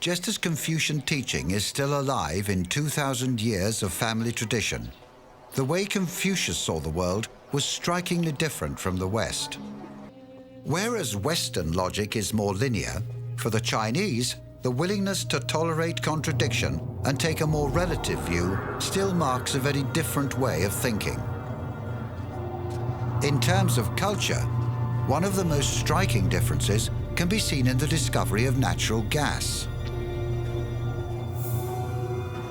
Just as Confucian teaching is still alive in 2,000 years of family tradition, the way Confucius saw the world was strikingly different from the West. Whereas Western logic is more linear, for the Chinese, the willingness to tolerate contradiction and take a more relative view still marks a very different way of thinking. In terms of culture, one of the most striking differences can be seen in the discovery of natural gas.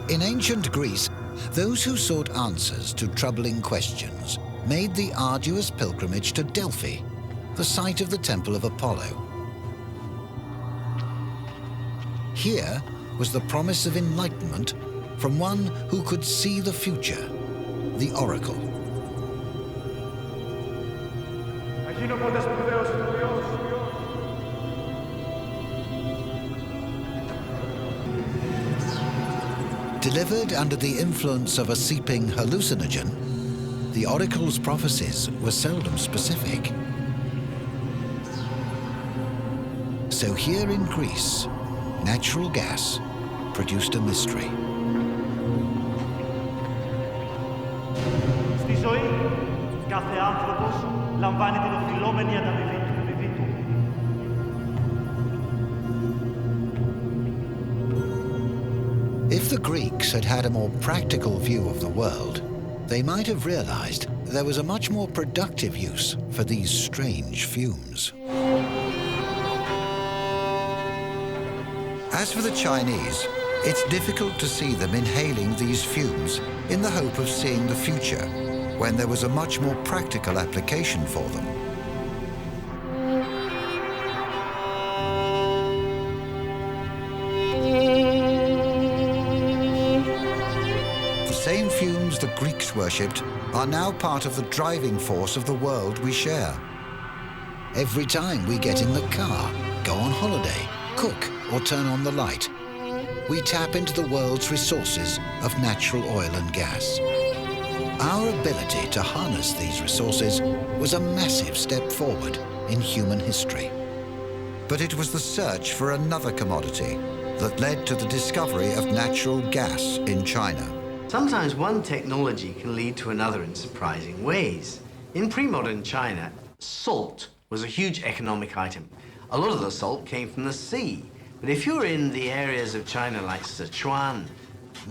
In ancient Greece, those who sought answers to troubling questions made the arduous pilgrimage to Delphi, the site of the Temple of Apollo. Here was the promise of enlightenment from one who could see the future, the oracle. Delivered under the influence of a seeping hallucinogen, the oracle's prophecies were seldom specific. So here in Greece, natural gas produced a mystery. Στη ζωή, κάθε άνθρωπος λαμβάνει την οφειλόμενη ανταμοιβή του. If the Greeks had had a more practical view of the world, they might have realized there was a much more productive use for these strange fumes. As for the Chinese, it's difficult to see them inhaling these fumes in the hope of seeing the future, when there was a much more practical application for them. The same fumes the Greeks worshipped are now part of the driving force of the world we share. Every time we get in the car, go on holiday, cook, or turn on the light, we tap into the world's resources of natural oil and gas. Our ability to harness these resources was a massive step forward in human history. But it was the search for another commodity that led to the discovery of natural gas in China. Sometimes one technology can lead to another in surprising ways. In pre-modern China, salt was a huge economic item. A lot of the salt came from the sea. But if you're in the areas of China like Sichuan,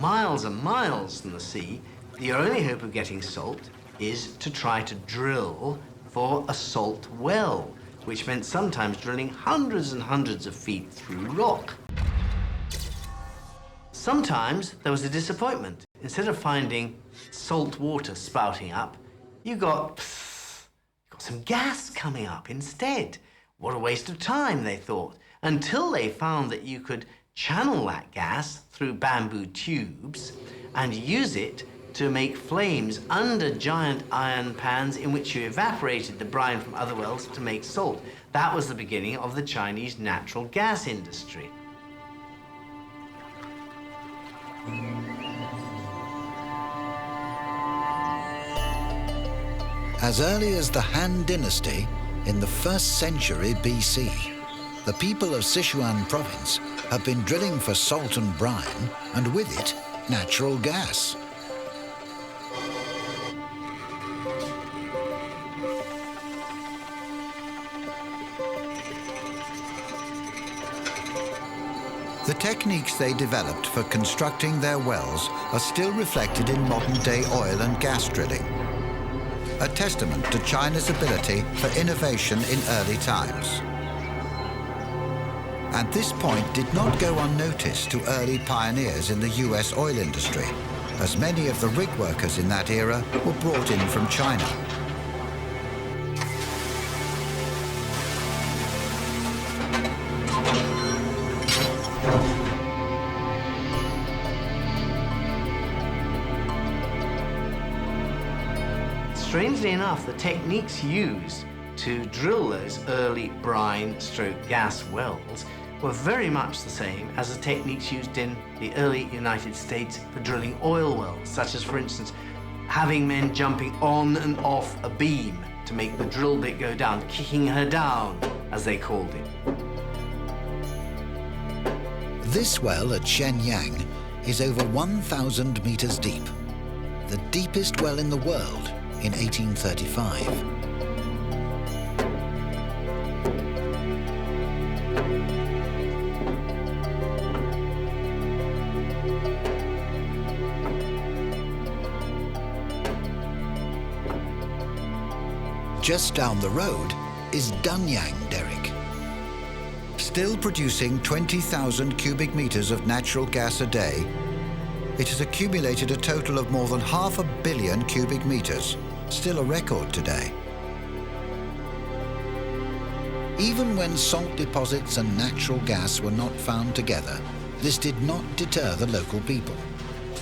miles and miles from the sea, your only hope of getting salt is to try to drill for a salt well, which meant sometimes drilling hundreds and hundreds of feet through rock. Sometimes there was a disappointment. Instead of finding salt water spouting up, you got some gas coming up instead. What a waste of time, they thought, until they found that you could channel that gas through bamboo tubes and use it to make flames under giant iron pans in which you evaporated the brine from other wells to make salt. That was the beginning of the Chinese natural gas industry. As early as the Han Dynasty, in the 1st century BC, the people of Sichuan province have been drilling for salt and brine, and with it, natural gas. The techniques they developed for constructing their wells are still reflected in modern-day oil and gas drilling, a testament to China's ability for innovation in early times. And this point did not go unnoticed to early pioneers in the US oil industry, as many of the rig workers in that era were brought in from China. Strangely enough, the techniques used to drill those early brine/gas wells were very much the same as the techniques used in the early United States for drilling oil wells, such as, for instance, having men jumping on and off a beam to make the drill bit go down, kicking her down, as they called it. This well at Shenyang is over 1,000 meters deep, the deepest well in the world in 1835. Just down the road is Dunyang Derrick, still producing 20,000 cubic meters of natural gas a day. It has accumulated a total of more than 500 million cubic meters, still a record today. Even when salt deposits and natural gas were not found together, this did not deter the local people.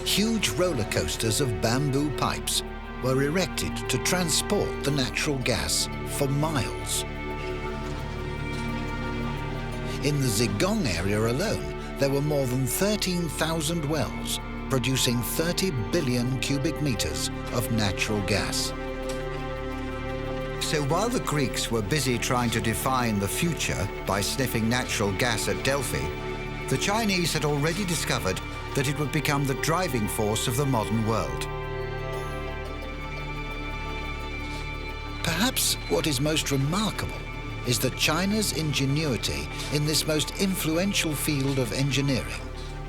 Huge roller coasters of bamboo pipes were erected to transport the natural gas for miles. In the Zigong area alone, there were more than 13,000 wells producing 30 billion cubic meters of natural gas. So while the Greeks were busy trying to define the future by sniffing natural gas at Delphi, the Chinese had already discovered that it would become the driving force of the modern world. Perhaps what is most remarkable is that China's ingenuity in this most influential field of engineering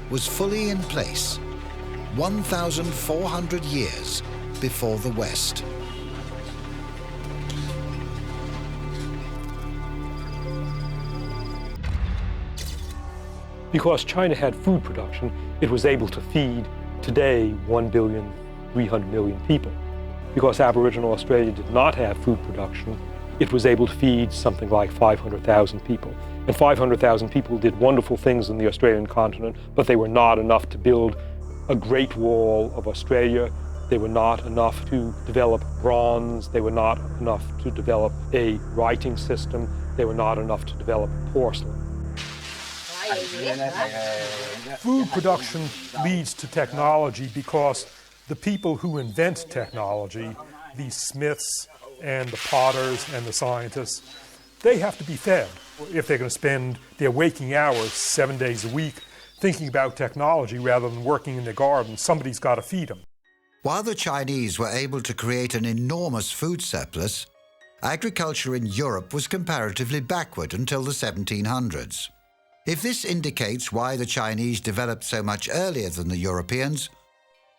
was fully in place 1,400 years before the West. Because China had food production, it was able to feed today 1,300,000,000 people. Because Aboriginal Australia did not have food production, it was able to feed something like 500,000 people. And 500,000 people did wonderful things in the Australian continent, but they were not enough to build a Great Wall of Australia. They were not enough to develop bronze. They were not enough to develop a writing system. They were not enough to develop porcelain. Food production leads to technology because the people who invent technology, the smiths and the potters and the scientists, they have to be fed. If they're going to spend their waking hours 7 days a week thinking about technology rather than working in their garden, somebody's got to feed them. While the Chinese were able to create an enormous food surplus, agriculture in Europe was comparatively backward until the 1700s. If this indicates why the Chinese developed so much earlier than the Europeans,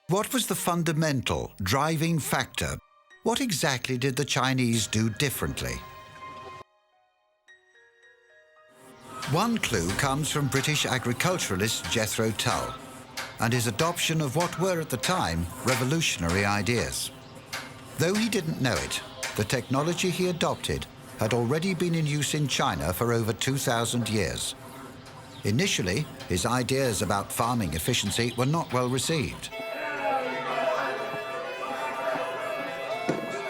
what was the fundamental driving factor? What exactly did the Chinese do differently? One clue comes from British agriculturalist Jethro Tull and his adoption of what were at the time revolutionary ideas. Though he didn't know it, the technology he adopted had already been in use in China for over 2,000 years. Initially, his ideas about farming efficiency were not well received.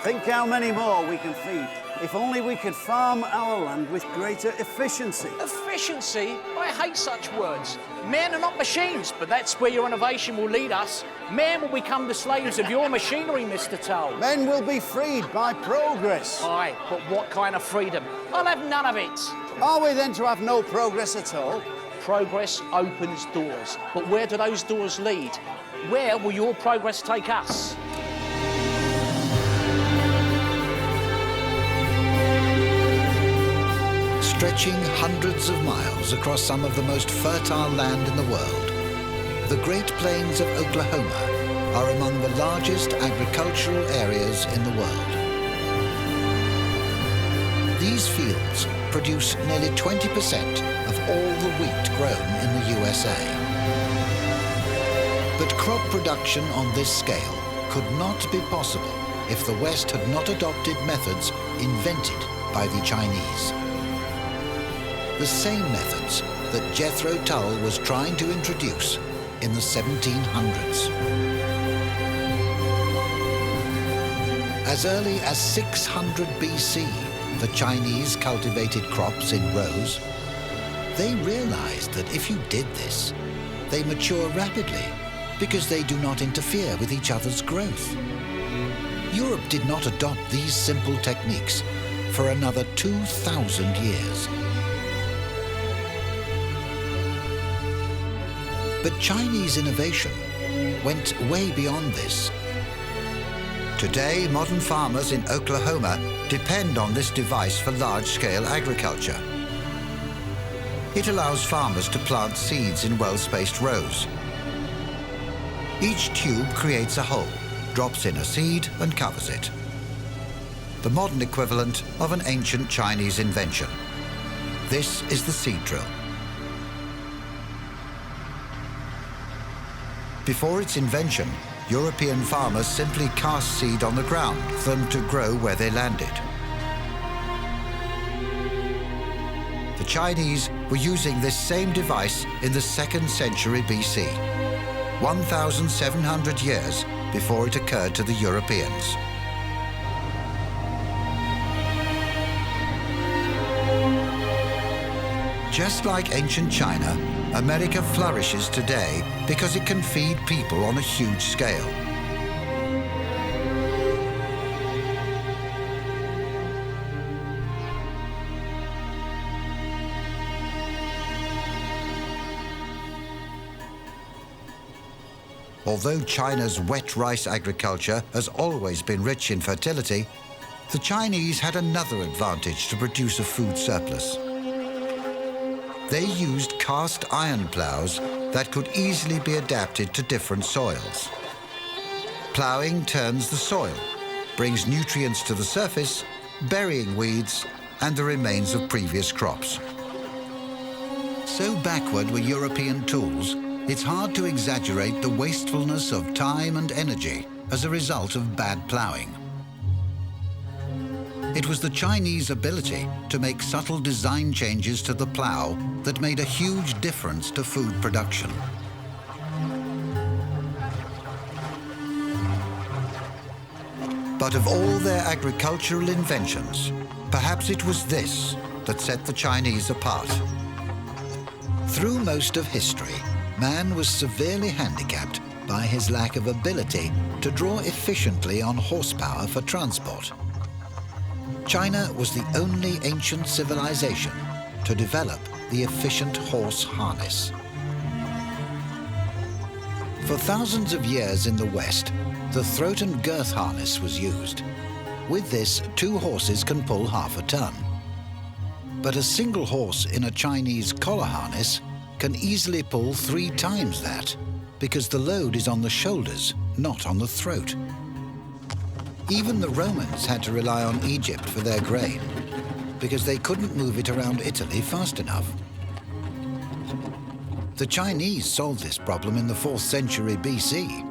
Think how many more we can feed. If only we could farm our land with greater efficiency. Efficiency? I hate such words. Men are not machines, but that's where your innovation will lead us. Men will become the slaves of your machinery, Mr. Tull. Men will be freed by progress. Aye, but what kind of freedom? I'll have none of it. Are we then to have no progress at all? Progress opens doors, but where do those doors lead? Where will your progress take us? Stretching hundreds of miles across some of the most fertile land in the world, the Great Plains of Oklahoma are among the largest agricultural areas in the world. These fields produce nearly 20% of all the wheat grown in the USA. But crop production on this scale could not be possible if the West had not adopted methods invented by the Chinese. The same methods that Jethro Tull was trying to introduce in the 1700s. As early as 600 BC, the Chinese cultivated crops in rows. They realized that if you did this, they mature rapidly because they do not interfere with each other's growth. Europe did not adopt these simple techniques for another 2,000 years. But Chinese innovation went way beyond this. Today, modern farmers in Oklahoma depend on this device for large-scale agriculture. It allows farmers to plant seeds in well-spaced rows. Each tube creates a hole, drops in a seed and covers it. The modern equivalent of an ancient Chinese invention. This is the seed drill. Before its invention, European farmers simply cast seed on the ground for them to grow where they landed. The Chinese were using this same device in the 2nd century BC, 1,700 years before it occurred to the Europeans. Just like ancient China, America flourishes today because it can feed people on a huge scale. Although China's wet rice agriculture has always been rich in fertility, the Chinese had another advantage to produce a food surplus. They used cast iron plows that could easily be adapted to different soils. Plowing turns the soil, brings nutrients to the surface, burying weeds and the remains of previous crops. So backward were European tools, it's hard to exaggerate the wastefulness of time and energy as a result of bad plowing. It was the Chinese ability to make subtle design changes to the plow that made a huge difference to food production. But of all their agricultural inventions, perhaps it was this that set the Chinese apart. Through most of history, man was severely handicapped by his lack of ability to draw efficiently on horsepower for transport. China was the only ancient civilization to develop the efficient horse harness. For thousands of years in the West, the throat and girth harness was used. With this, 2 horses can pull half a ton. But a single horse in a Chinese collar harness can easily pull 3 times that, because the load is on the shoulders, not on the throat. Even the Romans had to rely on Egypt for their grain, because they couldn't move it around Italy fast enough. The Chinese solved this problem in the 4th century BC.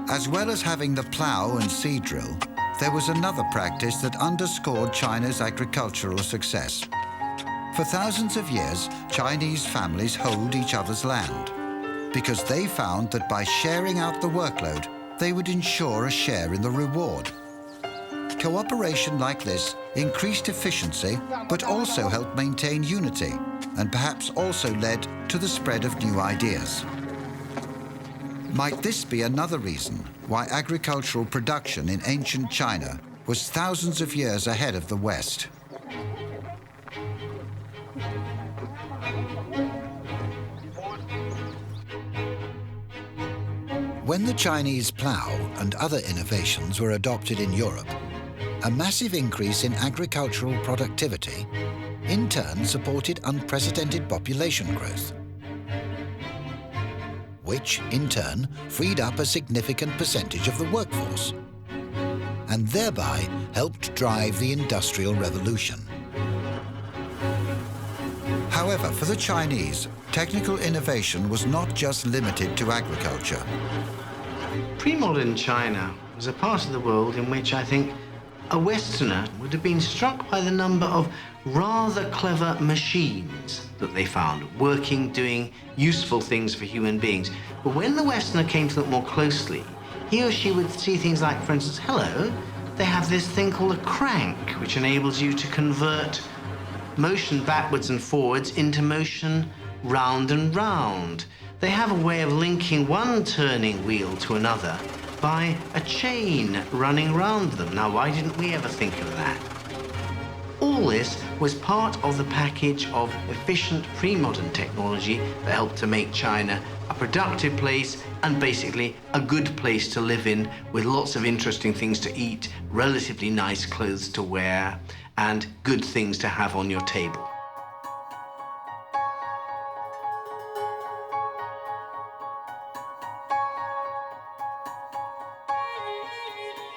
As well as having the plow and seed drill, there was another practice that underscored China's agricultural success. For thousands of years, Chinese families hoed each other's land, because they found that by sharing out the workload, they would ensure a share in the reward. Cooperation like this increased efficiency, but also helped maintain unity, and perhaps also led to the spread of new ideas. Might this be another reason why agricultural production in ancient China was thousands of years ahead of the West? When the Chinese plow and other innovations were adopted in Europe, a massive increase in agricultural productivity in turn supported unprecedented population growth, which in turn freed up a significant percentage of the workforce and thereby helped drive the Industrial Revolution. However, for the Chinese, technical innovation was not just limited to agriculture. Pre-modern China was a part of the world in which I think a Westerner would have been struck by the number of rather clever machines that they found, working, doing useful things for human beings. But when the Westerner came to look more closely, he or she would see things like, for instance, hello, they have this thing called a crank, which enables you to convert motion backwards and forwards into motion round and round. They have a way of linking one turning wheel to another by a chain running round them. Now, why didn't we ever think of that? All all this was part of the package of efficient pre-modern technology that helped to make China a productive place and basically a good place to live in, with lots of interesting things to eat, relatively nice clothes to wear, and good things to have on your table.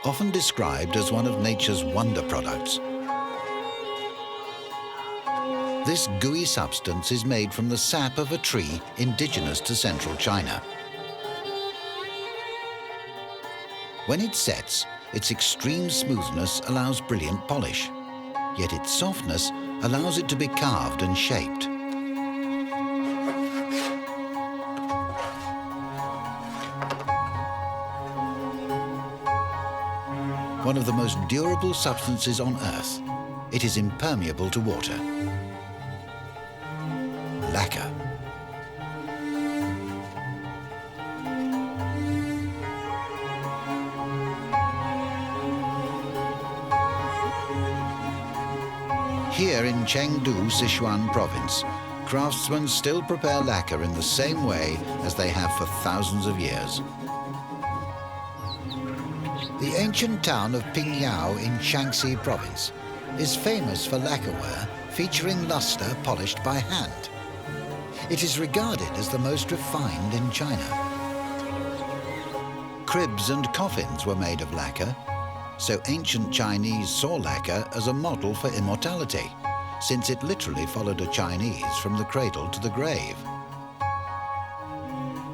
Often described as one of nature's wonder products, this gooey substance is made from the sap of a tree indigenous to central China. When it sets, its extreme smoothness allows brilliant polish, yet its softness allows it to be carved and shaped. One of the most durable substances on Earth, it is impermeable to water. Lacquer. Here in Chengdu, Sichuan province, craftsmen still prepare lacquer in the same way as they have for thousands of years. The ancient town of Pingyao in Shaanxi province is famous for lacquerware featuring luster polished by hand. It is regarded as the most refined in China. Cribs and coffins were made of lacquer, so ancient Chinese saw lacquer as a model for immortality, since it literally followed a Chinese from the cradle to the grave.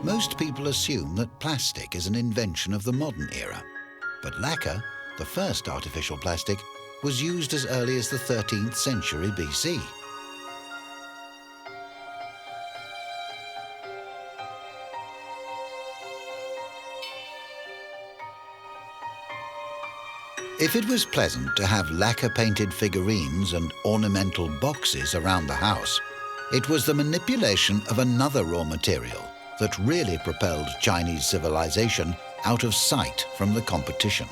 Most people assume that plastic is an invention of the modern era, but lacquer, the first artificial plastic, was used as early as the 13th century BC. If it was pleasant to have lacquer-painted figurines and ornamental boxes around the house, it was the manipulation of another raw material that really propelled Chinese civilization out of sight from the competition.